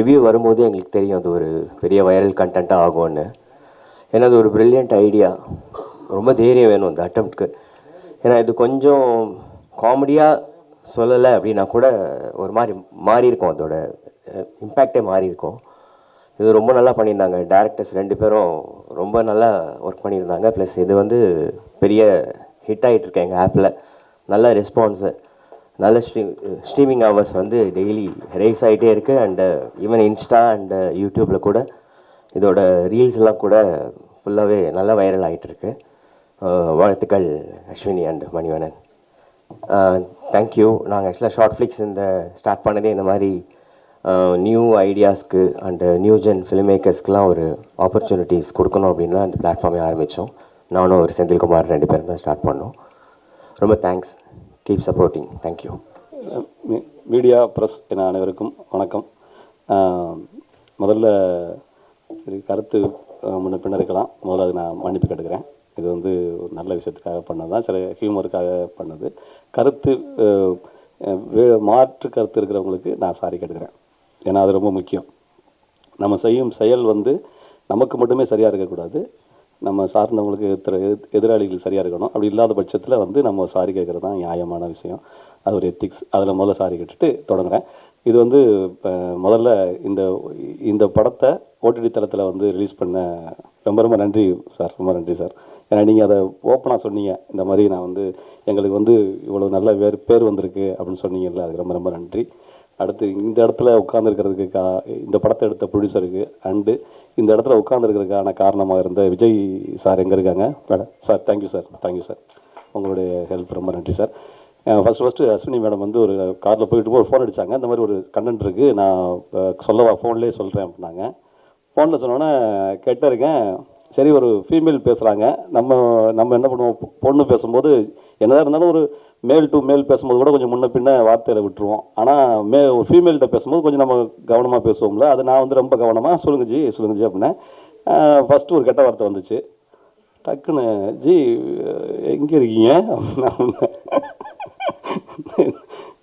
Review வரும்போது எங்களுக்கு தெரியும் அது ஒரு பெரிய வைரல் கண்டென்ட்டாக ஆகும்னு. ஏன்னா அது ஒரு ப்ரில்லியண்ட் ஐடியா, ரொம்ப தைரியம் வேணும் இந்த அட்டம்ப்ட்க்கு. ஏன்னா இது கொஞ்சம் காமெடியாக சொல்லலை அப்படின்னா கூட ஒரு மாதிரி மாறி இருக்கும், அதோட இம்பேக்டே மாறி இருக்கும். இது ரொம்ப நல்லா பண்ணியிருந்தாங்க. டேரக்டர்ஸ் 2 பேரும் ரொம்ப நல்லா ஒர்க் பண்ணியிருந்தாங்க. ப்ளஸ் இது வந்து பெரிய ஹிட் ஆகிட்டுருக்கு எங்கள் ஆப்பில். நல்ல ரெஸ்பான்ஸு, நல்ல ஸ்ட்ரீமிங் ஹவர்ஸ் வந்து டெய்லி ரைஸ் ஆகிட்டே இருக்குது. அண்டு ஈவன் இன்ஸ்டா அண்டு யூடியூப்பில் கூட இதோட ரீல்ஸ் எல்லாம் கூட ஃபுல்லாகவே நல்லா வைரல் ஆகிட்டுருக்கு. வாழ்த்துக்கள் அஸ்வினி அண்ட் மணிவண்ணன். தேங்க்யூ. நாங்கள் ஆக்சுவலாக ஷார்ட் ஃப்ளிக்ஸ் இந்த ஸ்டார்ட் பண்ணதே இந்த மாதிரி நியூ ஐடியாஸ்க்கு அண்டு நியூ ஜென் ஃபிலிம் மேக்கர்ஸ்க்கெலாம் ஒரு ஆப்பர்ச்சுனிட்டிஸ் கொடுக்கணும் அப்படின்னு தான் இந்த பிளாட்ஃபார்மே ஆரம்பித்தோம். நானும் ஒரு செந்தில்குமார் 2 பேரும் தான் ஸ்டார்ட் பண்ணோம். ரொம்ப thanks. Keep supporting. Thank you. Media press என அனைவருக்கும் வணக்கம். முதல்ல இது கருத்து முன்ன பின்ன இருக்கலாம். முதல்ல அது நான் மன்னிப்பு கேட்டுக்கிறேன். இது வந்து ஒரு நல்ல விஷயத்துக்காக பண்ணது தான், சில ஹியூமருக்காக பண்ணது. கருத்து மாற்று கருத்து இருக்கிறவங்களுக்கு நான் சாரி கேட்டுக்கிறேன். ஏன்னா அது ரொம்ப முக்கியம். நம்ம செய்யும் செயல் வந்து நமக்கு மட்டுமே சரியாக இருக்கக்கூடாது, நம்ம சார்ந்தவங்களுக்கு எதிராளிகள் சரியாக இருக்கணும். அப்படி இல்லாத பட்சத்தில் வந்து நம்ம சாரி கேட்குறது தான் நியாயமான விஷயம். அது ஒரு எத்திக்ஸ். அதில் முதல்ல சாரி கேட்டுட்டு தொடங்குறேன். இது வந்து முதல்ல இந்த படத்தை ஓடிடி தளத்தில் வந்து ரிலீஸ் பண்ண ரொம்ப ரொம்ப நன்றி சார். ரொம்ப நன்றி சார். ஏன்னா நீங்கள் அதை ஓப்பனாக சொன்னீங்க, இந்த மாதிரி நான் வந்து எங்களுக்கு வந்து இவ்வளோ நல்ல பேர் வந்திருக்கு அப்படின்னு சொன்னீங்கல்ல, அதுக்கு ரொம்ப ரொம்ப நன்றி. அடுத்து இந்த இடத்துல உட்காந்துருக்கிறதுக்கு இந்த படத்தை எடுத்த ப்ரொடியூசருக்கு அண்டு இந்த இடத்துல உட்காந்துருக்கிறதுக்கான காரணமாக இருந்த விஜய் சார் எங்கே இருக்காங்க madam? Sir thank you sir. Thank you sir. உங்களுடைய ஹெல்ப் ரொம்ப நன்றி சார். ஃபஸ்ட்டு அஸ்வினி மேடம் வந்து ஒரு காரில் போயிட்டு ஒரு ஃபோன் அடித்தாங்க. இந்த மாதிரி ஒரு கண்டென்ட் இருக்குது, நான் சொல்லவா ஃபோன்லேயே சொல்கிறேன் அப்படின்னாங்க. ஃபோனில் சொன்னோன்னே கேட்டிருக்கேன். சரி, ஒரு ஃபீமேல் பேசுகிறாங்க, நம்ம என்ன பண்ணுவோம், பொண்ணு பேசும்போது என்னதான் இருந்தாலும் ஒரு மேல் டு மேல் பேசும்போது கூட கொஞ்சம் முன்ன பின்ன வார்த்தையில் விட்டுருவோம். ஆனால் ஒரு ஃபீமேல்கிட்ட பேசும்போது கொஞ்சம் நம்ம கவனமாக பேசுவோம்ல. அது நான் வந்து ரொம்ப கவனமாக சொல்லுங்கள் ஜி அப்படின்னேன். ஃபஸ்ட்டு ஒரு கெட்ட வார்த்தை வந்துச்சு. டக்குன்னு ஜி எங்கே இருக்கீங்க அப்படின்னா,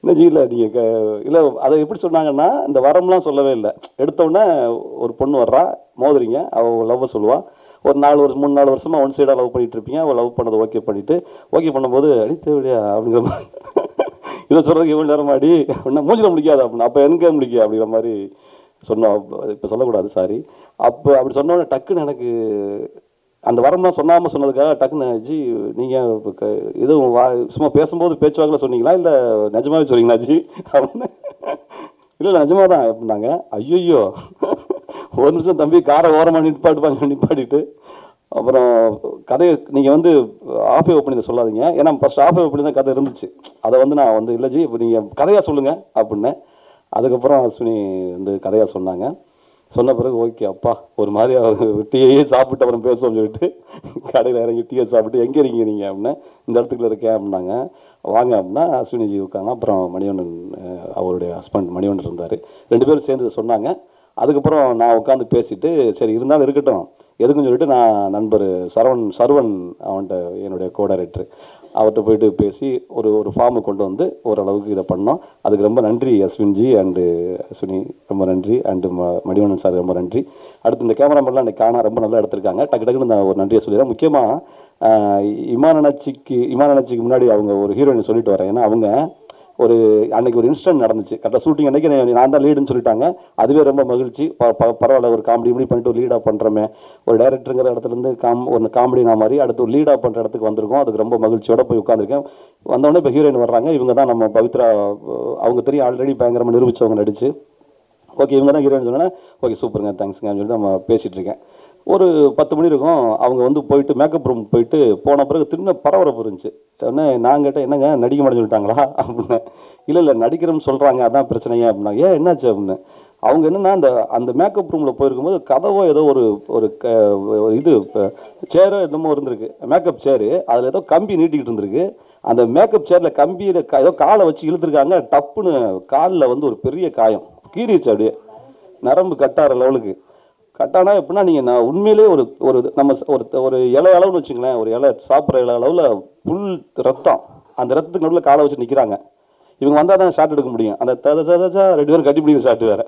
என்ன ஜி இல்லை நீங்கள் இல்லை, அதை எப்படி சொன்னாங்கன்னா இந்த வரம்லாம் சொல்லவே இல்லை. எடுத்தோடனே ஒரு பொண்ணு வர்றா, மோதுறீங்க, அவள் லவ்வை சொல்லுவாள். ஒரு 3-4 வருஷமாக ஒன் சைடாக லவ் பண்ணிகிட்டு இருப்பீங்க. அவள் லவ் பண்ணதை ஓகே பண்ணும்போது அடி தேவையா அப்படிங்கிற மாதிரி, இதை சொல்கிறதுக்கு எவ்வளோ நேரம் ஆடி அப்படின்னா மூஞ்சில் முடிக்காது அப்படின்னா, அப்போ எங்கே முடிக்க அப்படிங்கிற மாதிரி சொன்னோம். இப்போ சொல்லக்கூடாது, சாரி. அப்போ அப்படி சொன்னோன்னே டக்குன்னு எனக்கு அந்த வரம்லாம் சொன்னதுக்காக டக்குன்னு ஜி நீங்கள் எதுவும் சும்மா பேசும்போது பேச்சுவாக்கில் சொன்னீங்களா இல்லை நிஜமாவே சொன்னீங்களா ஜி அப்படின்னு. இல்லை நிஜமாக தான் அப்படின்னாங்க. ஐயோ, ஒரு நிமிஷம் தம்பி காரை ஓரமாக நிப்பாட்டிட்டு அப்புறம் கதையை நீங்கள் வந்து ஆஃபே ஓப்பன் இதை சொல்லாதீங்க, ஏன்னா ஃபஸ்ட் ஆஃபே ஓப்பன் தான் கதை இருந்துச்சு. அதை வந்து நான் வந்து இல்லை ஜி இப்போ நீங்கள் கதையாக சொல்லுங்கள் அப்படின்னேன். அதுக்கப்புறம் அஸ்வினி வந்து கதையாக சொன்னாங்க. சொன்ன பிறகு ஓகே அப்பா ஒரு மாதிரி டீயே சாப்பிட்டு அப்புறம் பேசுவோம்னு சொல்லிட்டு கடையில் இறங்கி டீயை சாப்பிட்டு எங்கே இருக்கீங்க நீங்கள் அப்படின்னா, இந்த இடத்துக்குள்ள இருக்கேன் அப்படின்னாங்க. வாங்க அப்படின்னா அஸ்வினிஜி உட்காங்க. அப்புறம் மணிவண்ணன் அவருடைய ஹஸ்பண்ட் மணிவண்ணன் இருந்தார். 2 பேரும் சேர்ந்து சொன்னாங்க. அதுக்கப்புறம் நான் உட்காந்து பேசிட்டு சரி இருந்தாலும் இருக்கட்டும் எதுக்குன்னு சொல்லிட்டு நான் நண்பர் சரவன் அவன்கிட்ட என்னுடைய கோ-டைரக்டர் அவர்கிட்ட போயிட்டு பேசி ஒரு ஃபார்மை கொண்டு வந்து ஓரளவுக்கு இதை பண்ணோம். அதுக்கு ரொம்ப நன்றி அஸ்வின்ஜி அண்டு அஸ்வினி, ரொம்ப நன்றி. அண்டு மணிவண்ணன் சார் ரொம்ப நன்றி. அடுத்து இந்த கேமராமேன்லாம் எனக்கு காண ரொம்ப நல்லா எடுத்திருக்காங்க. டக்குன்னு நான் ஒரு நன்றியை சொல்லிடுறேன். முக்கியமாக இமானச்சிக்கு முன்னாடி அவங்க ஒரு ஹீரோயினை சொல்லிட்டு வரேன். ஏன்னா அவங்க அன்னைக்கு ஒரு இன்சிடென்ட் நடந்துச்சு. கரெக்டாக ஷூட்டிங் அன்னைக்கு நான் தான் லீடுன்னு சொல்லிட்டாங்க. அதுவே ரொம்ப மகிழ்ச்சி. பரவாயில்ல, ஒரு காமெடி இப்படி பண்ணிட்டு ஒரு லீடாக பண்ணுறோமே, ஒரு டைரக்டருங்கிற இடத்துலேருந்து ஒரு காமெடி நான் மாதிரி அடுத்து ஒரு லீடாக பண்ணுற இடத்துக்கு வந்திருக்கோம். அதுக்கு ரொம்ப மகிழ்ச்சியோடு போய் உட்காந்துருக்கேன். வந்தோடனே இப்போ ஹீரோயின் வர்றாங்க. இவங்க தான் நம்ம பவித்ரா, அவங்க தெரியும் ஆல்ரெடி பயங்கரமாக நிரூபித்தவங்க நடிச்சு. ஓகே இவங்க தான் ஹீரோயின் சொன்னேன். ஓகே சூப்பருங்க தேங்க்ஸுங்கன்னு சொல்லிட்டு நம்ம பேசிகிட்டு இருக்கேன். ஒரு 10 மணி இருக்கும். அவங்க வந்து போயிட்டு மேக்கப் ரூம் போயிட்டு போன பிறகு திரும்ப பரபரப்பு இருந்துச்சு. உடனே நான் கேட்டேன், என்னங்க நடிக்க மாட்டேன்னு சொல்லிட்டாங்களா அப்படின்னு. இல்லை நடிக்கிறோம்னு சொல்கிறாங்க, அதான் பிரச்சனையா அப்படின்னா. ஏன் என்னாச்சு அப்படின்னு. அவங்க என்னென்னா அந்த மேக்கப் ரூமில் போயிருக்கும்போது கதவோ ஏதோ ஒரு இது சேரோ என்னமோ இருந்திருக்கு, மேக்கப் சேரு. அதில் ஏதோ கம்பி நீட்டிக்கிட்டு இருந்திருக்கு. அந்த மேக்கப் சேரில் கம்பியில் ஏதோ காலை வச்சு இழுத்துருக்காங்க. டப்புன்னு காலில் வந்து ஒரு பெரிய காயம் கீறிச்சு. அப்படியே நரம்பு கட்டார லெவலுக்கு கட்டானா எப்படின்னா, நீங்கள் நான் உண்மையிலே நம்ம ஒரு இலை அளவுன்னு வச்சுங்களேன், ஒரு இலை சாப்பிட்ற இலை அளவில் புல் ரத்தம், அந்த ரத்தத்துக்கு நடுவில் காலை வச்சு நிற்கிறாங்க. இவங்க வந்தால் தான் ஷாட் எடுக்க முடியும். அந்த 2 பேரும் கட்டி பிடிக்கிற ஷாட் வேறு.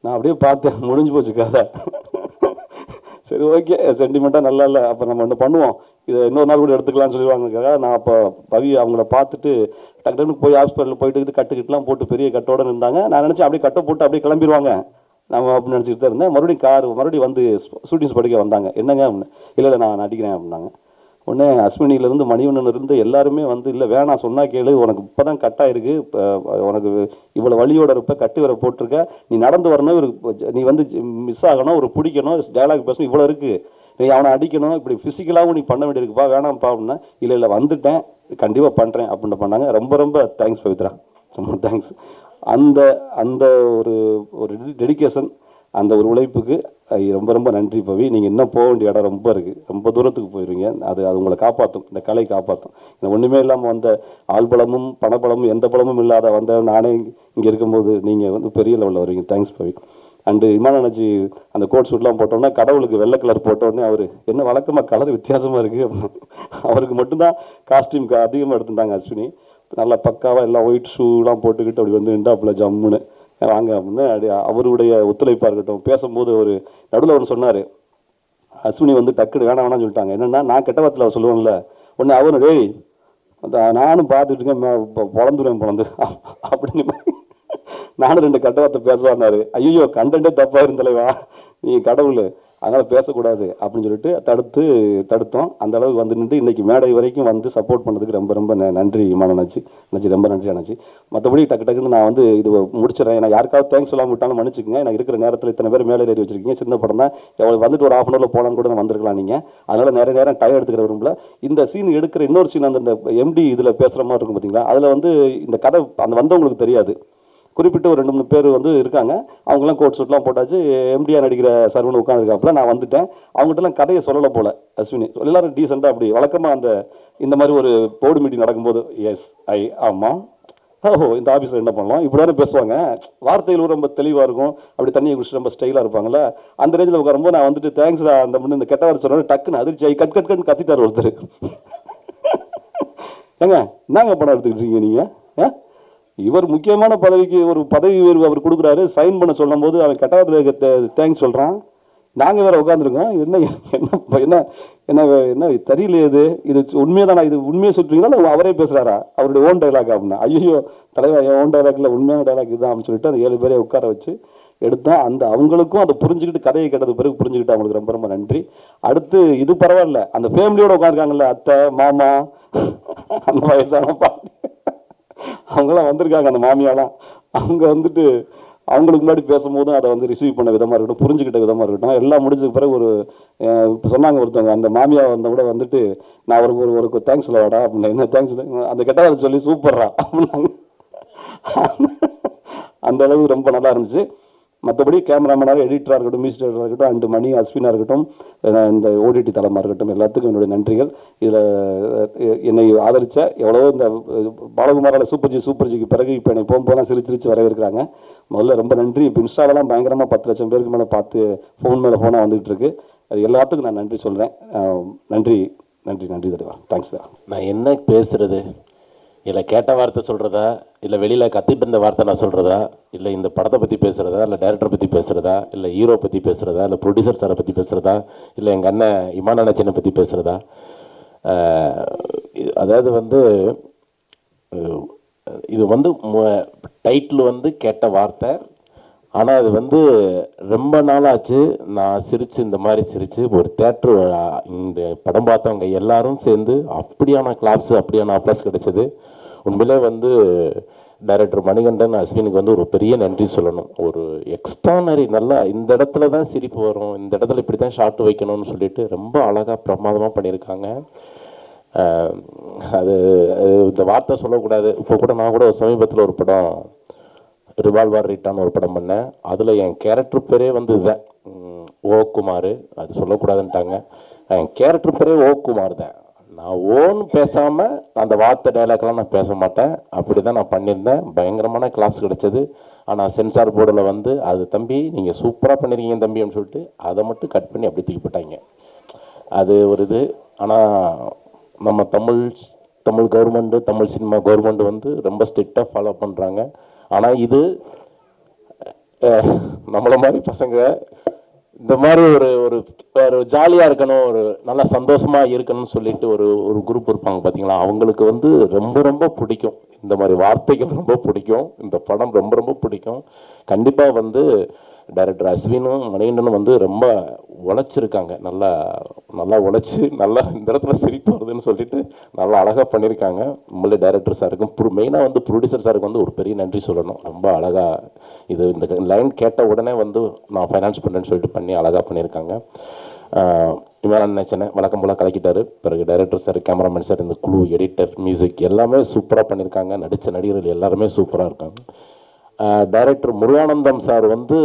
நான் அப்படியே பார்த்தேன், முடிஞ்சு போச்சு கதை. சரி ஓகே, சென்டிமெண்ட்டாக நல்லா இல்லை, அப்போ நம்ம ஒன்று பண்ணுவோம், இதை இன்னொரு நாள் கூட எடுத்துக்கலாம்னு சொல்லிடுவாங்க. நான் அப்போ பவி அவங்கள பார்த்துட்டு டக்கு டக்குன்னு போய் ஹாஸ்பிட்டலில் போயிட்டு கட்டுக்கிட்டுலாம் போட்டு பெரிய கட்டோடு இருந்தாங்க. நான் நினச்சேன் அப்படியே கட்டை போட்டு அப்படியே கிளம்பிடுவாங்க நம்ம அப்படின்னு நினச்சிட்டு தான் இருந்தேன். மறுபடியும் வந்து ஷூட்டிங்ஸ் படிக்க வந்தாங்க. என்னங்க அப்படின்னு, இல்லை இல்லை நான் நடிக்கிறேன் அப்படின்னாங்க. உடனே அஸ்வினியிலேருந்து மணிவண்ணன்லேருந்து எல்லாருமே வந்து, இல்லை வேணாம் சொன்னால் கேளு, உனக்கு இப்போ தான் கட்டாயிருக்கு, இப்போ உனக்கு இவ்வளோ வழியோட இருப்ப, கட்டு வர போட்டிருக்க, நீ நடந்து வரணும், ஒரு நீ வந்து மிஸ் ஆகணும், ஒரு பிடிக்கணும், டைலாக் பேசணும், இவ்வளோ இருக்குது, நீ அவனை அடிக்கணும், இப்படி ஃபிசிக்கலாகவும் நீ பண்ண வேண்டியிருக்குப்பா, வேணாம்ப்பா அப்படின்னா, இல்லை இல்லை வந்துட்டேன் கண்டிப்பாக பண்ணுறேன் அப்படின்னு பண்ணாங்க. ரொம்ப ரொம்ப தேங்க்ஸ் பவித்ரா, ரொம்ப தேங்க்ஸ். அந்த அந்த ஒரு ஒரு டெடிக்கேஷன், அந்த ஒரு உழைப்புக்கு ரொம்ப ரொம்ப நன்றி பவி. நீங்கள் இன்னும் போக வேண்டிய இடம் ரொம்ப இருக்குது, ரொம்ப தூரத்துக்கு போயிடுவீங்க. அது உங்களை காப்பாற்றும், இந்த கலை காப்பாற்றும். ஒன்றுமே இல்லாமல் வந்த ஆள்பலமும் பணப்பலமும் எந்த பலமும் இல்லாத வந்த நானே இங்கே இருக்கும்போது நீங்கள் வந்து பெரிய லெவலில் வருவீங்க. Thanks Pavi. And Imman Annachi அந்த கோட் ஷூட்லாம் போட்டோன்னா கடவுளுக்கு வெள்ளை கலர் போட்டோடனே அவர் என்ன வழக்கமாக கலர் வித்தியாசமாக இருக்குது, அவருக்கு மட்டும்தான் காஸ்டியூம் அதிகமாக எடுத்துட்டாங்க அஸ்வினி. நல்லா பக்காவாக எல்லாம் ஒயிட் ஷூலாம் போட்டுக்கிட்டு அப்படி வந்து நின்றாப்புல ஜம்முன்னு வாங்க அப்படின்னு அவருடைய ஒத்துழைப்பாக இருக்கட்டும். பேசும்போது ஒரு நடுவில் ஒன்று சொன்னார், அஸ்வினி வந்து டக்குனு வேணாம்னு சொல்லிட்டாங்க. என்னென்னா நான் கெட்ட வார்த்தையில் சொல்லுவேன்ல, உடனே அவனு டேய் நானும் பார்த்துட்டு இருக்கேன் பொழந்துருவேன் அப்படின்னு நானும் 2 கெட்ட வார்த்தை பேசுவான்னாரு. ஐயோ கண்டென்ட்டே தப்பாக இருந்தலைவா, நீ கடவுள், அதனால் பேசக்கூடாது அப்படின்னு சொல்லிட்டு தடுத்தோம். அந்த அளவுக்கு வந்து நின்று இன்றைக்கி மேடை வரைக்கும் வந்து சப்போர்ட் பண்ணதுக்கு ரொம்ப ரொம்ப நன்றி இமான் அண்ணாச்சி. ரொம்ப நன்றி அண்ணாச்சி. மற்றபடி டக்குன்னு நான் வந்து இது முடிச்சிடறேன். நான் யாருக்காவது தேங்க்ஸ் சொல்லாமல் விட்டாலும் மன்னிச்சுக்கங்க. எனக்கு இருக்கிற நேரத்தில் இத்தனை பேர் மேலே ஏறி வச்சிருக்கீங்க. சின்ன படம் தான், எவ்வளோ வந்துட்டு ஒரு 1/2 hour போகலான்னு கூட நான் வந்திருக்கலாம் நீங்கள். அதனால் நிறைய நேரம் டைம் எடுத்துக்கிற விரும்பல. இந்த சீன் எடுக்கிற இன்னொரு சீன் அந்த எம்டி இதில் பேசுகிற மாதிரி இருக்கும் பார்த்தீங்களா, அதில் வந்து இந்த கதை அந்த வந்தவங்களுக்கு தெரியாது. குறிப்பிட்ட ஒரு 2-3 பேர் வந்து இருக்காங்க, அவங்களாம் கோட் சூட்லாம் போட்டாச்சு. எம்டிஆர் நடிக்கிற சர்வன் உட்காந்துருக்காப்புல, நான் வந்துட்டேன். அவங்ககிட்டலாம் கதையை சொல்லலை போல் அஸ்வினி, எல்லாரும் டீசெண்டாக அப்படி வழக்கமாக இந்த மாதிரி ஒரு போர்டு மீட்டிங் நடக்கும்போது எஸ் ஆமாம் ஓஹோ இந்த ஆஃபீஸில் என்ன பண்ணலாம் இப்படி தானே பேசுவாங்க, வார்த்தைகளும் ரொம்ப தெளிவாக இருக்கும், அப்படி தண்ணியை குடிச்சு ரொம்ப ஸ்டைலாக இருப்பாங்கள்ல. அந்த ரேஞ்சில் உட்காரும்போது நான் வந்துட்டு தேங்க்ஸ் அந்த முன்னே இந்த கெட்ட வார்த்தை சொன்னாலும் டக்குன்னு அதிர்ச்சி கட்னு கத்திட்டார் ஒருத்தர். ஏங்க என்னங்க படம் எடுத்துக்கிட்டு இருக்கீங்க நீங்கள், இவர் முக்கியமான பதவிக்கு ஒரு பதவி உயர்வு அவர் கொடுக்குறாரு, சைன் பண்ண சொல்லும் போது அவன் கட்டாயத்தில் தேங்க்ஸ் சொல்கிறான். நாங்கள் வேறு உட்காந்துருக்கோம். என்ன என்ன என்ன என்ன என்ன தெரியலையே, இது உண்மையாக தானே, இது உண்மையை சொல்கிறீங்களா இல்லை அவரே பேசுகிறாரா, அவருடைய ஓன் டைலாக் அப்படின்னா. ஐயோ தலைவர் ஓன் டைலாக்ல உண்மையான டைலாக் இதுதான் அப்படின்னு சொல்லிட்டு அந்த 7 பேரை உட்கார வச்சு எடுத்தோம். அவங்களுக்கும் அதை புரிஞ்சுக்கிட்டு கதையை கேட்டது பிறகு புரிஞ்சுக்கிட்டு அவங்களுக்கு ரொம்ப ரொம்ப நன்றி. அடுத்து இது பரவாயில்ல, அந்த ஃபேமிலியோடு உட்காந்துருக்காங்கல்ல, அத்தை மாமா அந்த வயசான பாட்டி அவங்களாம் வந்திருக்காங்க, அந்த மாமியாலாம். அவங்க வந்துட்டு அவங்களுக்கு முன்னாடி பேசும்போதும் அதை வந்து ரிசீவ் பண்ண விதமாக இருக்கட்டும், புரிஞ்சுக்கிட்ட விதமாக இருக்கட்டும், எல்லாம் முடிஞ்சதுக்கு பிறகு ஒரு இப்போ சொன்னாங்க ஒருத்தவங்க, அந்த மாமியா வந்த கூட வந்துட்டு நான் ஒரு தேங்க்ஸ் வாடா அப்படின்னா, என்ன தேங்க்ஸ் அந்த கெட்டதை சொல்லி சூப்பர்ரா அப்படின்னாங்க. அந்த அளவு ரொம்ப நல்லா இருந்துச்சு. மற்றபடி கேமராமேனாக எடிட்டராக இருக்கட்டும், மியூசிக் டைரக்டராக இருக்கட்டும், அண்டு மணி அஸ்வினாக இருக்கட்டும், இந்த ஓடிடி தளமாக இருக்கட்டும், எல்லாத்துக்கும் என்னுடைய நன்றிகள். இதில் என்னை ஆதரித்த எவ்வளவோ இந்த பாலகுமாரால் சூப்பர்ஜிக்கு பிறகு இப்போ என்னை போகும்போதெல்லாம் சிரிச்சு வரவேற்கிறாங்க. முதல்ல ரொம்ப நன்றி. இப்போ இன்ஸ்டாலெலாம் பயங்கரமாக 10 லட்சம் பேருக்கு மேலே பார்த்து ஃபோன் மேலே ஃபோனாக வந்துகிட்டு இருக்கு. அது எல்லாத்துக்கும் நான் நன்றி சொல்கிறேன். நன்றி நன்றி நன்றி தருவா. Thanks sir. நான் என்ன பேசுகிறது, இல்லை கேட்ட வார்த்தை சொல்கிறதா, இல்லை வெளியில் கத்திட்டு இருந்த வார்த்தை நான் சொல்கிறதா, இல்லை இந்த படத்தை பற்றி பேசுகிறதா, இல்லை டைரக்டரை பற்றி பேசுகிறதா, இல்லை ஹீரோ பற்றி பேசுகிறதா, இல்லை ப்ரொடியூசர் சாரை பற்றி பேசுகிறதா, இல்லை எங்கள் அண்ணன் இமான் அண்ணாச்சினை பற்றி பேசுகிறதா. அதாவது வந்து இது வந்து டைட்டில் வந்து கேட்ட வார்த்தை, ஆனால் அது வந்து ரொம்ப நாளாச்சு நான் சிரித்து இந்த மாதிரி சிரித்து ஒரு தேட்ரு இந்த படம் பார்த்தவங்க எல்லாரும் சேர்ந்து அப்படியான கிளாப்ஸு அப்படியான அப்ளாஸ் கிடைச்சது. உண்மையிலே வந்து டைரக்டர் மணிகண்டன் அஸ்வினுக்கு வந்து ஒரு பெரிய நன்றி சொல்லணும். ஒரு எக்ஸ்ட்ரானரி நல்லா இந்த இடத்துல தான் சிரிப்பு வரும், இந்த இடத்துல இப்படி தான் ஷார்ட் வைக்கணும்னு சொல்லிட்டு ரொம்ப அழகாக பிரமாதமாக பண்ணியிருக்காங்க. அது இந்த வார்த்தை சொல்லக்கூடாது. இப்போ கூட நான் கூட சமீபத்தில் ஒரு படம் ரிவால்வர் ரிட்டான்னு ஒரு படம் பண்ணேன். அதில் என் கேரக்டர் பேரே வந்து இதுதான், ஓ குமார். அது சொல்லக்கூடாதுன்ட்டாங்க. என் கேரக்டர் பேரே ஓ குமார் தான். நான் ஓன்னு பேசாமல் அந்த வார்த்தை டைலாக்லாம் நான் பேச மாட்டேன். அப்படி தான் நான் பண்ணியிருந்தேன். பயங்கரமான கிளாப்ஸ் கிடச்சிது. ஆனால் சென்சார் போர்டில் வந்து அது தம்பி நீங்கள் சூப்பராக பண்ணியிருக்கீங்க தம்பி அப்படின்னு சொல்லிட்டு அதை மட்டும் கட் பண்ணி அப்படி தூக்கி போட்டாங்க. அது ஒரு இது. ஆனால் நம்ம Tamil government, Tamil cinema government வந்து ரொம்ப ஸ்ட்ரிக்டாக ஃபாலோ பண்ணுறாங்க. ஆனால் இது நம்மளை மாதிரி பசங்க இந்த மாதிரி ஒரு ஒரு ஒரு ஜாலியாக இருக்கணும், ஒரு நல்லா சந்தோஷமாக இருக்கணும்னு சொல்லிட்டு ஒரு குரூப் இருப்பாங்க பார்த்தீங்களா, அவங்களுக்கு வந்து ரொம்ப ரொம்ப பிடிக்கும் இந்த மாதிரி வார்த்தைகள், ரொம்ப பிடிக்கும் இந்த படம், ரொம்ப ரொம்ப பிடிக்கும். கண்டிப்பாக வந்து டைரக்டர் அஸ்வினும் மணிகண்டனும் வந்து ரொம்ப உழைச்சிருக்காங்க, நல்லா நல்லா உழைச்சி நல்லா இந்த இடத்துல சிரிப்பு வருதுன்னு சொல்லிட்டு நல்லா அழகாக பண்ணியிருக்காங்க. உண்மையிலே டைரக்டர் சாருக்கும் மெயினாக வந்து ப்ரொடியூசர் சாருக்கு வந்து ஒரு பெரிய நன்றி சொல்லணும். ரொம்ப அழகாக இந்த லைன் கேட்ட உடனே வந்து நான் ஃபைனான்ஸ் பண்ணுறேன்னு சொல்லிட்டு பண்ணி அழகாக பண்ணியிருக்காங்க. இவன் நினச்சேன் வழக்கம் போல் கலக்கிட்டாரு. பிறகு டைரக்டர் சார், கேமராமேன் சார், இந்த குழு, எடிட்டர், மியூசிக் எல்லாமே சூப்பராக பண்ணியிருக்காங்க. நடித்த நடிகர்கள் எல்லாருமே சூப்பராக இருக்காங்க. டைரக்டர் முருகானந்தம் சார் வந்து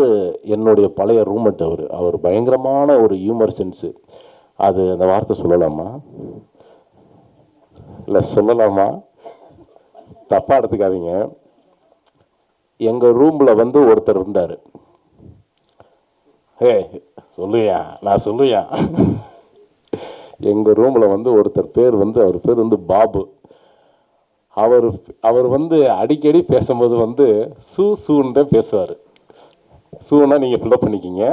என்னுடைய பழைய ரூம்மேட். அவர் பயங்கரமான ஒரு ஹியூமர் சென்ஸு. அது அந்த வார்த்தை சொல்லலாமா இல்லை சொல்லலாமா, தப்பாக எடுத்துக்காதீங்க. எங்கள் ரூமில் வந்து ஒருத்தர் இருந்தார். சொல்லுயா, நான் சொல்லுயா. எங்கள் ரூமில் வந்து ஒருத்தர் அவர் பேர் வந்து பாபு. அவர் வந்து அடிக்கடி பேசும்போது வந்து சூன்னு தான் பேசுவார். சூன்னா நீங்கள் ஃபில்லப் பண்ணிக்கிங்க.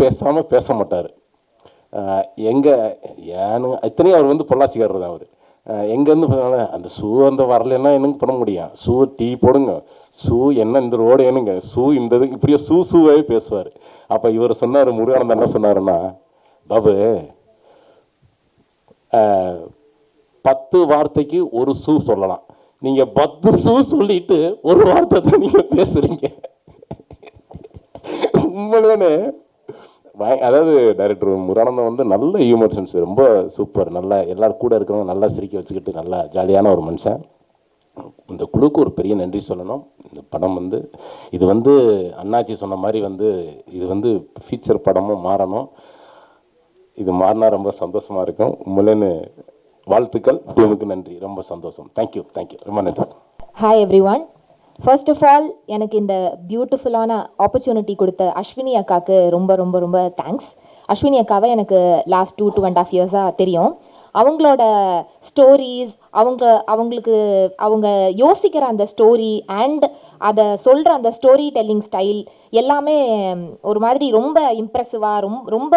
பேசாமல் பேச மாட்டார். ஏன்னு இத்தனையும் அவர் வந்து பொள்ளாச்சிக்காரர் தான். அவர் எங்கேருந்து அந்த அந்த வரலன்னா என்னங்க பண்ண முடியும், டீ போடுங்க, என்ன இந்த ரோடு ஏனுங்க, இந்த இது இப்படியே சூவாகவே பேசுவார். அப்போ இவர் சொன்னார், முருகானந்தம் என்ன சொன்னாருன்னா, பாபு 10 வார்த்தைக்கு ஒரு சொல்லலாம், நீங்கள் 10 சொல்லிட்டு ஒரு வார்த்தை தான் நீங்கள் பேசுறீங்க. உண்மையிலே அதாவது டைரக்டர் முருகானந்தம் வந்து நல்ல ஹியூமர் சென்ஸ், ரொம்ப சூப்பர். நல்லா எல்லாரும் கூட இருக்கிறவங்க நல்லா சிரிக்க வச்சுக்கிட்டு நல்லா ஜாலியான ஒரு மனுஷன். இந்த குழுக்கு ஒரு பெரிய நன்றி சொல்லணும். இந்த படம் வந்து இது வந்து அண்ணாச்சி சொன்ன மாதிரி வந்து இது வந்து ஃபீச்சர் படமும் மாறணும். இது மாறினா ரொம்ப சந்தோஷமாக இருக்கும். உண்மையிலேன்னு வாழ்த்துக்கள். டீமுக்கு நன்றி, ரொம்ப சந்தோஷம். தேங்க்யூ, ரொம்ப நன்றி. Hi everyone. First of all, எனக்கு இந்த பியூட்டிஃபுல்லான ஆப்பர்ச்சுனிட்டி கொடுத்த அஸ்வினி அக்காவுக்கு ரொம்ப ரொம்ப ரொம்ப தேங்க்ஸ். அஸ்வினி அக்காவை எனக்கு லாஸ்ட் 2.5 இயர்ஸாக தெரியும். அவங்களோட ஸ்டோரிஸ், அவங்க யோசிக்கிற அந்த ஸ்டோரி அண்ட் அதை சொல்கிற அந்த ஸ்டோரி டெல்லிங் ஸ்டைல் எல்லாமே ஒரு மாதிரி ரொம்ப இம்ப்ரெசிவாக, ரொம்ப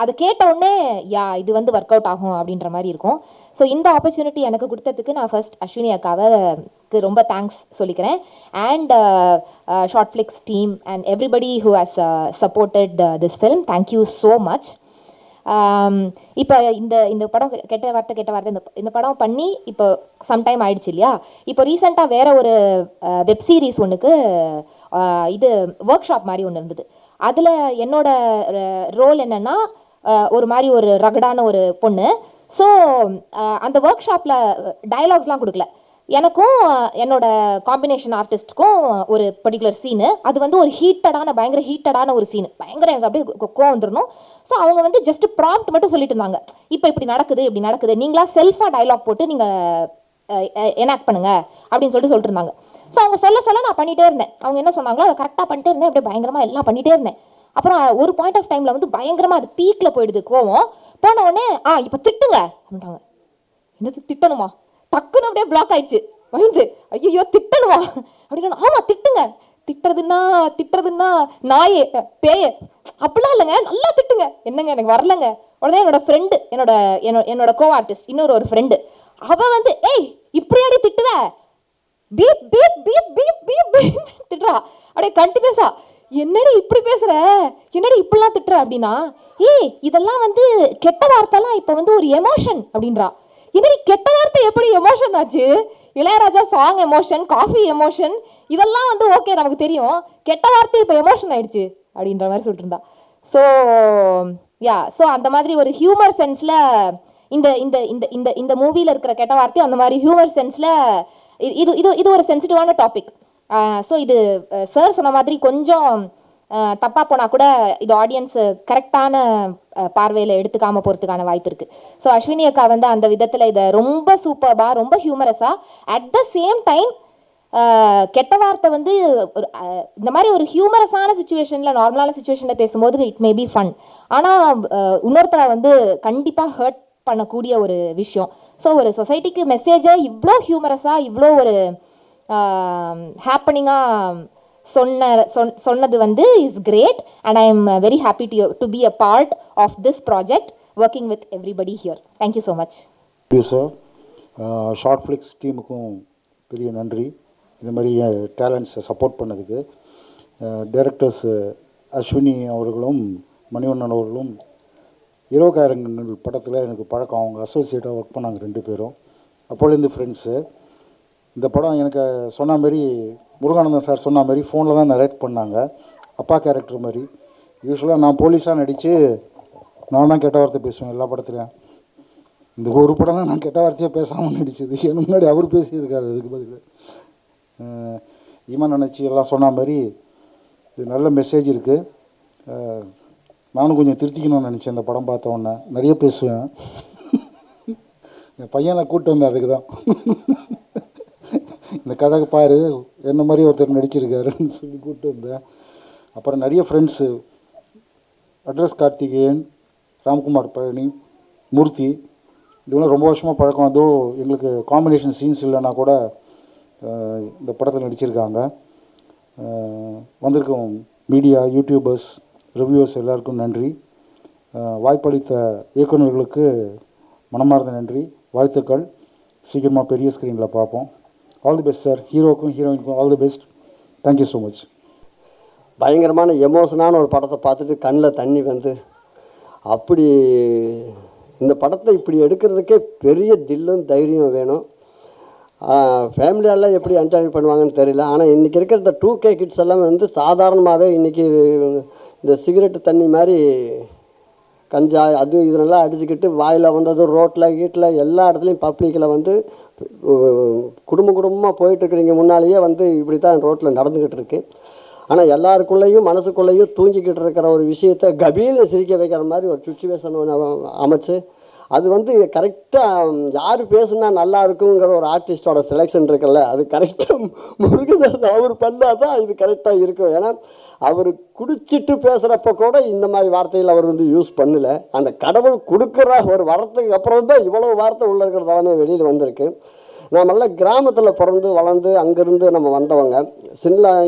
அதை கேட்ட உடனே இது வந்து ஒர்க் அவுட் ஆகும் அப்படின்ற மாதிரி இருக்கும். ஸோ இந்த ஆப்பர்ச்சுனிட்டி எனக்கு கொடுத்ததுக்கு நான் ஃபர்ஸ்ட் அஸ்வினி அக்காவுக்கு ரொம்ப தேங்க்ஸ் சொல்லிக்கிறேன். And short flakes team and everybody who has supported this film, thank you so much. இப்போ இந்த படம் கெட்ட வார்த்தை இந்த படம் பண்ணி இப்போ சம்டைம் ஆயிடுச்சு இல்லையா. இப்போ ரீசெண்டாக வேற ஒரு வெப் சீரிஸ் ஒன்றுக்கு இது ஒர்க் ஷாப் மாதிரி ஒன்று இருந்தது. அதில் என்னோட ரோல் என்னன்னா, ஒரு மாதிரி ஒரு ரகடான ஒரு பொண்ணு. ஸோ அந்த ஒர்க் ஷாப்பில் டயலாக்ஸ்லாம் கொடுக்கல. எனக்கும் என்னோட காம்பினேஷன் ஆர்டிஸ்ட்டுக்கும் ஒரு பர்டிகுலர் சீனு, அது வந்து ஒரு பயங்கர ஹீட்டடான ஒரு சீனு, பயங்கர எனக்கு அப்படியே கோவம் வந்துடணும். ஸோ அவங்க வந்து ஜஸ்ட் ப்ராம்ப்ட் மட்டும் சொல்லிட்டு இருந்தாங்க, இப்போ இப்படி நடக்குது, நீங்களா செல்ஃபாக டயலாக் போட்டு நீங்கள் எனாக்ட் பண்ணுங்க அப்படின்னு சொல்லிட்டு இருந்தாங்க. ஸோ அவங்க சொல்ல நான் பண்ணிகிட்டே இருந்தேன். அவங்க என்ன சொன்னாங்களோ அதை கரெக்டாக பண்ணிட்டே இருந்தேன், அப்படியே பயங்கரமாக எல்லாம் பண்ணிகிட்டே இருந்தேன். அப்புறம் ஒரு பாயிண்ட் ஆஃப் டைமில் வந்து பயங்கரமாக அது பீக்கில் போயிடுது கோவம். போன உடனே இப்போ திட்டுங்க அப்படின்ட்டாங்க. என்னது திட்டணுமா? டக்குன்னு அப்படியே பிளாக் ஆயிடுச்சு மைண்டு. ஐயோ திட்டணுமா அப்படின்னு. ஆமாம் திட்டுங்க, திட்டுறதுன்னா நாயே பேயே அப்படிலாம் இல்லைங்க, நல்லா திட்டுங்க. என்னங்க எனக்கு வரலங்க. உடனே என்னோட ஃப்ரெண்டு, என்னோட கோ ஆர்டிஸ்ட் இன்னொரு ஃப்ரெண்டு, அவ வந்து இப்படியாடி திட்டுவ, beep beep beep beep beep திட்டுறா அப்படியே கண்டினியூஸா. என்னடி இப்படி பேசுற, என்னடி இப்படிலாம் திட்டுற அப்படின்னா, இதெல்லாம் வந்து கெட்ட வார்த்தைலாம் இப்போ வந்து ஒரு எமோஷன் அப்படின்றா. என்னடி கெட்ட வார்த்தை எப்படி எமோஷன் ஆச்சு? Ilaiyaraaja song emotion, coffee emotion, இதெல்லாம் வந்து ஓகே நமக்கு தெரியும், கெட்ட வார்த்தை இப்போ எமோஷன் ஆயிடுச்சு அப்படின்ற மாதிரி சொல்லிட்டு இருந்தா. ஸோ அந்த மாதிரி ஒரு ஹியூமர் சென்ஸ்ல இந்த இந்த இந்த இந்த மூவியில் இருக்கிற கெட்ட வார்த்தை அந்த மாதிரி ஹியூமர் சென்ஸ்ல இது இது இது ஒரு சென்சிட்டிவான டாபிக். ஸோ இது சார் சொன்ன மாதிரி கொஞ்சம் தப்பாக போனால் கூட இது ஆடியன்ஸ் கரெக்டான பார்வையில் எடுத்துக்காமல் போகிறதுக்கான வாய்ப்பு இருக்குது. ஸோ அஸ்வினி அக்கா வந்து அந்த விதத்தில் இதை ரொம்ப சூப்பராக, ரொம்ப ஹியூமரஸாக, அட் த சேம் டைம் கெட்ட வார்த்தை வந்து இந்த மாதிரி ஒரு ஹியூமரஸான சுச்சுவேஷனில், நார்மலான சுச்சுவேஷனில் பேசும்போது இட் மே பி ஃபன். ஆனால் இன்னொருத்தரை வந்து கண்டிப்பாக ஹர்ட் பண்ணக்கூடிய ஒரு விஷயம். ஸோ ஒரு சொசைட்டிக்கு மெசேஜை இவ்வளோ ஹியூமரஸாக, இவ்வளோ ஒரு ஹாப்பனிங்காக சொன்னது வந்து is great and I am very happy to be a part of this project working with everybody here. Thank you so much. Sir short flicks டீமுக்கும் பெரிய நன்றி இந்த மாதிரி டேலண்ட்ஸை சப்போர்ட் பண்ணதுக்கு. டைரக்டர்ஸ் அஸ்வினி அவர்களும் மணிவண்ணன் அவர்களும் இரவுக்காரங்கள் படத்தில் எனக்கு பழக்கம். அவங்க அசோசியேட்டாக ஒர்க் பண்ணாங்க 2 பேரும். அப்போலேருந்து ஃப்ரெண்ட்ஸு. இந்த படம் எனக்கு சொன்ன மாதிரி முருகானந்தன் சார் சொன்ன மாதிரி ஃபோனில் தான் நரேட் பண்ணாங்க, அப்பா கேரக்டர் மாதிரி. யூஸ்வலாக நான் போலீஸாக நடித்து நான் தான் கெட்ட வார்த்தை பேசுவேன் எல்லா படத்துலையும். இந்த ஒரு படம் தான் நான் கெட்ட வார்த்தையாக பேசாமல் நடித்தது. எனக்கு முன்னாடி அவர் பேசியிருக்காரு. அதுக்கு பதில் ஈமான் நினச்சி எல்லாம் சொன்ன மாதிரி இது நல்ல மெசேஜ் இருக்குது. நானும் கொஞ்சம் திருத்திக்கணும்னு நினச்சேன். இந்த படம் பார்த்த உடனே நிறைய பேசுவேன். என் பையனை கூப்பிட்டு வந்தேன் அதுக்கு தான். இந்த கதை பாரு என்ன மாதிரி ஒருத்தர் நடிச்சிருக்காருன்னு சொல்லி கூப்பிட்டு வந்தேன். அப்புறம் நிறைய ஃப்ரெண்ட்ஸு அட்ரஸ் கார்த்திகேயன், ராம்குமார் பழனி, மூர்த்தி, இவங்களாம் ரொம்ப வருஷமாக பழக்கம். அதுவும் எங்களுக்கு காம்பினேஷன் சீன்ஸ் இல்லைன்னா கூட இந்த படத்தில் நடிச்சிருக்காங்க. வந்திருக்கோம் மீடியா, யூடியூபர்ஸ், ரிவ்யூவர்ஸ் எல்லாருக்கும் நன்றி. வாய்ப்பளித்த இயக்குநர்களுக்கு மனமார்ந்த நன்றி, வாழ்த்துக்கள். சீக்கிரமாக பெரிய ஸ்க்ரீனில் பார்ப்போம். All the best sir. ஹீரோக்கும் ஹீரோயினுக்கும் all the best. Thank you so much. பயங்கரமான எமோஷனான ஒரு படத்தை பார்த்துட்டு கண்ணில் தண்ணி வந்து, அப்படி இந்த படத்தை இப்படி எடுக்கிறதுக்கே பெரிய தில்லும் தைரியம் வேணும். ஃபேமிலியெல்லாம் எப்படி என்ஜாய் பண்ணுவாங்கன்னு தெரியல. ஆனால் இன்றைக்கி இருக்கிற இந்த 2K கிட்ஸ் எல்லாம் வந்து சாதாரணமாகவே இன்றைக்கி இந்த சிகரெட்டு தண்ணி மாதிரி கஞ்சா அது இதனெல்லாம் அடிச்சுக்கிட்டு வாயில் வந்தது ரோட்டில் கீட்டில் எல்லா இடத்துலையும் பப்ளிக்கில் வந்து குடும்பமாக போயிட்டுருக்குறீங்க. முன்னாலேயே வந்து இப்படி தான் ரோட்டில் நடந்துக்கிட்டு இருக்கு. ஆனால் எல்லாருக்குள்ளேயும் மனசுக்குள்ளேயும் தூங்கிக்கிட்டு இருக்கிற ஒரு விஷயத்தை கபீல சிரிக்க வைக்கிற மாதிரி ஒரு சுச்சுவேஷன் அமைச்சு, அது வந்து கரெக்டாக யார் பேசுனா நல்லா இருக்குங்கிற ஒரு ஆர்டிஸ்டோட செலெக்ஷன் இருக்குல்ல, அது கரெக்டாக முருகதாஸ் அவர் பண்ணால் தான் இது கரெக்டாக இருக்கும். ஏன்னா அவர் குடிச்சிட்டு பேசுகிறப்ப கூட இந்த மாதிரி வார்த்தைகள் அவர் வந்து யூஸ் பண்ணல. அந்த கடவுள் கொடுக்குற ஒரு வரத்துக்கு அப்புறம் தான் இவ்வளோ வார்த்தை உள்ள இருக்கிறதாலே வெளியில் வந்திருக்கு. நாமெல்லாம் கிராமத்தில் பிறந்து வளர்ந்து அங்கேருந்து நம்ம வந்தவங்க.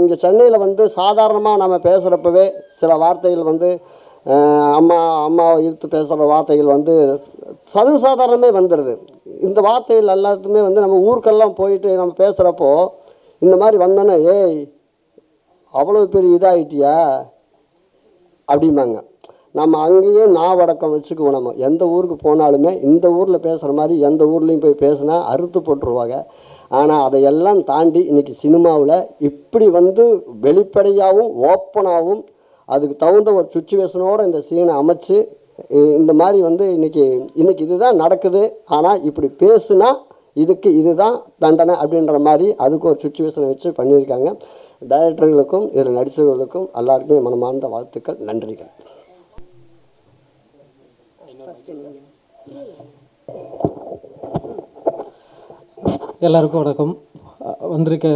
இங்கே சென்னையில் வந்து சாதாரணமாக நம்ம பேசுகிறப்பவே சில வார்த்தைகள் வந்து அம்மாவை இழுத்து பேசுகிற வார்த்தைகள் வந்து சாதாரணமே வந்துடுது. இந்த வார்த்தைகள் எல்லாத்துக்குமே வந்து நம்ம ஊருக்கெல்லாம் போயிட்டு நம்ம பேசுகிறப்போ இந்த மாதிரி வந்தோன்னே ஏய் அவ்வளோ பெரிய இதாகிட்டியா அப்படிம்பாங்க. நம்ம அங்கேயே நாவடக்கம் வச்சுக்குவோம். நம்ம எந்த ஊருக்கு போனாலுமே இந்த ஊரில் பேசுகிற மாதிரி எந்த ஊர்லேயும் போய் பேசுனா அறுத்து போட்டுருவாங்க. ஆனால் அதையெல்லாம் தாண்டி இன்றைக்கி சினிமாவில் இப்படி வந்து வெளிப்படையாகவும் ஓப்பனாகவும் அதுக்கு தகுந்த ஒரு சுச்சுவேஷனோடு இந்த சீனை அமைச்சு இந்த மாதிரி வந்து இன்றைக்கி இதுதான் நடக்குது, ஆனால் இப்படி பேசுனா இதுக்கு இதுதான் தண்டனை அப்படின்ற மாதிரி அதுக்கு ஒரு சுச்சுவேஷனை வச்சு பண்ணியிருக்காங்க. டைரக்டர்களுக்கும் இதில் நடித்தவர்களுக்கும் எல்லாருக்குமே மனமார்ந்த வாழ்த்துக்கள், நன்றிகள். எல்லாருக்கும் வணக்கம். வந்திருக்க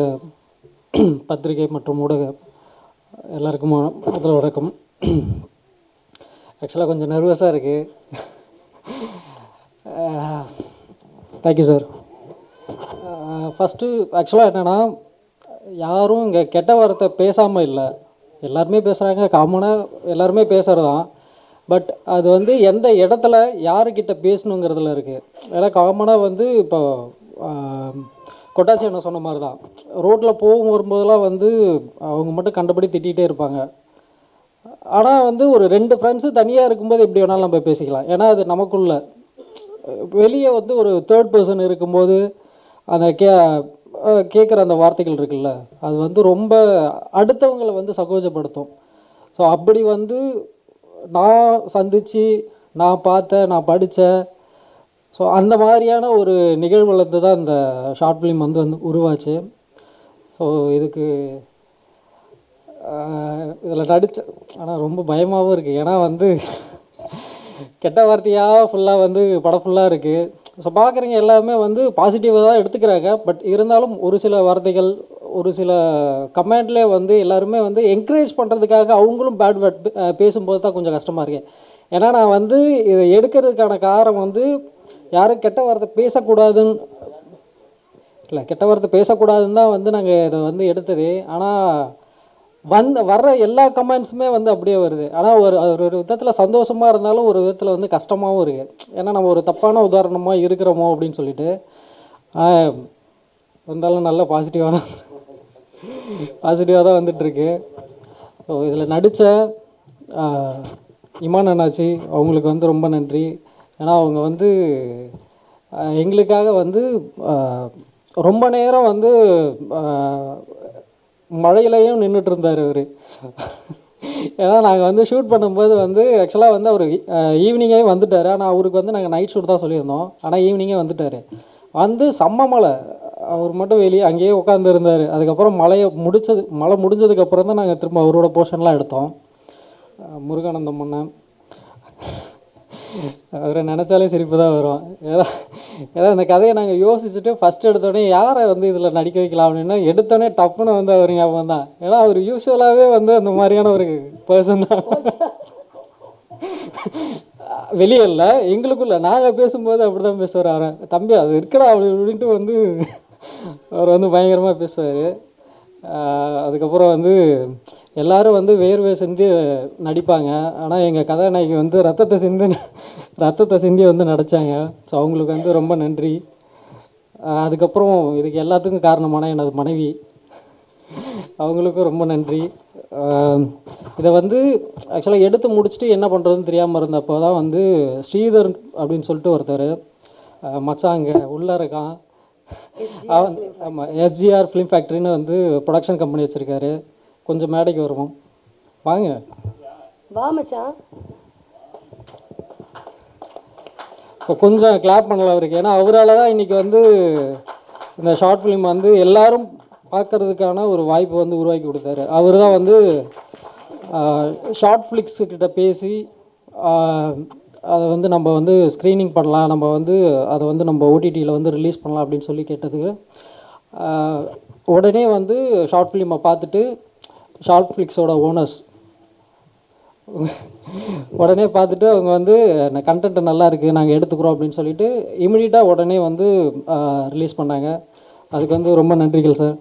பத்திரிகை மற்றும் ஊடக எல்லாருக்கும் முதல் வணக்கம். ஆக்சுவலாக கொஞ்சம் நர்வஸாக இருக்குது. Thank you sir. ஃபஸ்ட்டு ஆக்சுவலாக என்னென்னா, யாரும் இங்கே கெட்ட வார்த்தை பேசாமல் இல்லை, எல்லாருமே பேசுகிறாங்க, காமனாக எல்லாருமே பேசுகிறது தான். பட் அது வந்து எந்த இடத்துல யாருக்கிட்ட பேசணுங்கிறதுல இருக்குது. ஏன்னா காமனாக வந்து இப்போ கொட்டாச்சி என்ன சொன்ன மாதிரி தான், ரோட்டில் போகும் வரும்போதெல்லாம் வந்து அவங்க மட்டும் கண்டபடி திட்டிகிட்டே இருப்பாங்க. ஆனால் வந்து ஒரு 2 ஃப்ரெண்ட்ஸு தனியாக இருக்கும்போது எப்படி வேணாலும் நம்ம பேசிக்கலாம். ஏன்னா அது நமக்குள்ள. வெளியே வந்து ஒரு 3rd பர்சன் இருக்கும்போது அந்த கேட்குற அந்த வார்த்தைகள் இருக்குல்ல, அது வந்து ரொம்ப அடுத்தவங்களை வந்து சகோஜப்படுத்தும். ஸோ அப்படி வந்து நான் சந்தித்து நான் பார்த்தேன், நான் படித்தேன். ஸோ அந்த மாதிரியான ஒரு நிகழ்வுலேருந்து தான் இந்த ஷார்ட் ஃபிலிம் வந்து உருவாச்சு. ஸோ இதுக்கு இதில் நடித்தேன். ஆனால் ரொம்ப பயமாகவும் இருக்குது. ஏன்னா வந்து கெட்ட வார்த்தையாக ஃபுல்லாக வந்து படம் ஃபுல்லாக இருக்குது. ஸோ பார்க்குறவங்க எல்லாமே வந்து பாசிட்டிவாக தான் எடுத்துக்கிறாங்க. பட் இருந்தாலும் ஒரு சில வார்த்தைகள், ஒரு சில கமெண்ட்லேயே வந்து எல்லாருமே வந்து என்கரேஜ் பண்ணுறதுக்காக அவங்களும் பேட் வேர்ட் பேசும்போது தான் கொஞ்சம் கஷ்டமாக இருக்குது. ஏன்னா நான் வந்து இதை எடுக்கிறதுக்கான காரணம் வந்து யாரும் கெட்ட வார்த்தை பேசக்கூடாதுன்னு இல்லை, கெட்ட வார்த்தை பேசக்கூடாதுன்னு தான் வந்து நாங்கள் இதை வந்து எடுத்தது. ஆனால் வர்ற எல்லா கமெண்ட்ஸுமே வந்து அப்படியே வருது. ஆனால் ஒரு விதத்தில் சந்தோஷமாக இருந்தாலும் ஒரு விதத்தில் வந்து கஷ்டமாகவும் இருக்குது. ஏன்னா நம்ம ஒரு தப்பான உதாரணமாக இருக்கிறோமோ அப்படின்னு சொல்லிட்டு வந்தாலும் நல்ல பாசிட்டிவாக தான் வந்துட்டுருக்கு. ஸோ இதில் நடித்த இமான் அண்ணாச்சி அவங்களுக்கு வந்து ரொம்ப நன்றி. ஏன்னா அவங்க வந்து எங்களுக்காக வந்து ரொம்ப நேரம் வந்து மழையிலையும் நின்றுட்டு இருந்தார் அவர். ஏன்னா நாங்கள் வந்து ஷூட் பண்ணும்போது வந்து ஆக்சுவலாக வந்து அவர் ஈவினிங்கே வந்துட்டார். ஆனால் அவருக்கு வந்து நாங்கள் நைட் ஷூட் தான் சொல்லியிருந்தோம். ஆனால் ஈவினிங்கே வந்துட்டார். வந்து செம்ம மழை, அவர் மட்டும் வெளியே அங்கேயே உட்காந்துருந்தார். அதுக்கப்புறம் மழை முடிஞ்சதுக்கப்புறம் தான் நாங்கள் திரும்ப அவரோட போர்ஷன்லாம் எடுத்தோம். முருகானந்தம் அண்ணன் அவரை நினச்சாலே சிரிப்பு தான் வரும். ஏன்னா இந்த கதையை நாங்கள் யோசிச்சுட்டு ஃபஸ்ட் எடுத்தோடனே யாரை வந்து இதில் நடிக்க வைக்கலாம் அப்படின்னா எடுத்தோடனே டப்புன்னு வந்து அவர் ஞாபகம் தான். ஏன்னா அவர் யூஸ்வலாகவே வந்து அந்த மாதிரியான ஒரு பர்சன் தான். வெளியே இல்லை, எங்களுக்குள்ள நாங்கள் பேசும்போது அப்படி தான் பேசுவார். அவரை தம்பி அது இருக்கடா அப்படி அப்படின்ட்டு வந்து அவர் வந்து பயங்கரமாக பேசுவார். அதுக்கப்புறம் வந்து எல்லோரும் வந்து வேர்வை சிந்தி நடிப்பாங்க. ஆனால் எங்கள் கதாநாயகி வந்து ரத்தத்தை சிந்தி வந்து நடித்தாங்க. ஸோ அவங்களுக்கு வந்து ரொம்ப நன்றி. அதுக்கப்புறம் இதுக்கு எல்லாத்துக்கும் காரணமான எனது மனைவி, அவங்களுக்கும் ரொம்ப நன்றி. இதை வந்து ஆக்சுவலாக எடுத்து முடிச்சுட்டு என்ன பண்ணுறதுன்னு தெரியாமல் இருந்தப்போ தான் வந்து ஸ்ரீதர் அப்படின்னு சொல்லிட்டு ஒருத்தர் மச்சாங்க உள்ளே இருக்கான். அவன் ஆமாம் எஸ்ஜிஆர் ஃபிலிம் ஃபேக்ட்ரின்னு வந்து ப்ரொடக்ஷன் கம்பெனி வச்சுருக்காரு. கொஞ்சம் மேடைக்கு வருவோம் வாங்க. வா மச்சான். இப்போ கொஞ்சம் கிளாப் பண்ணலாம் அவருக்கு. ஏன்னா அவரால் தான் இன்றைக்கி வந்து இந்த ஷார்ட் ஃபிலிம் வந்து எல்லாரும் பார்க்குறதுக்கான ஒரு வாய்ப்பு வந்து உருவாக்கி கொடுத்தாரு. அவர் தான் வந்து ஷார்ட் ஃபிளிக்ஸுக்கிட்ட பேசி அதை வந்து நம்ம வந்து ஸ்க்ரீனிங் பண்ணலாம், நம்ம வந்து அதை வந்து நம்ம ஓடிடியில் வந்து ரிலீஸ் பண்ணலாம் அப்படின்னு சொல்லி கேட்டதுக்கு உடனே வந்து ஷார்ட் ஃபிலிமை பார்த்துட்டு ஷார்ட் ஃபிளிக்ஸோட ஓனர்ஸ் உடனே பார்த்துட்டு அவங்க வந்து கண்டென்ட் நல்லா இருக்குது நாங்கள் எடுத்துக்கிறோம் அப்படின்னு சொல்லிட்டு இமிடியட்டாக உடனே வந்து ரிலீஸ் பண்ணாங்க. அதுக்கு வந்து ரொம்ப நன்றிகள் சார்.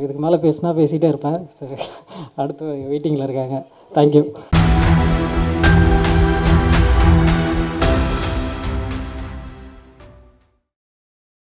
இதுக்கு மேலே பேசிகிட்டே இருப்பேன். சரி, அடுத்து வெயிட்டிங்கில் இருக்காங்க. தேங்க்யூ.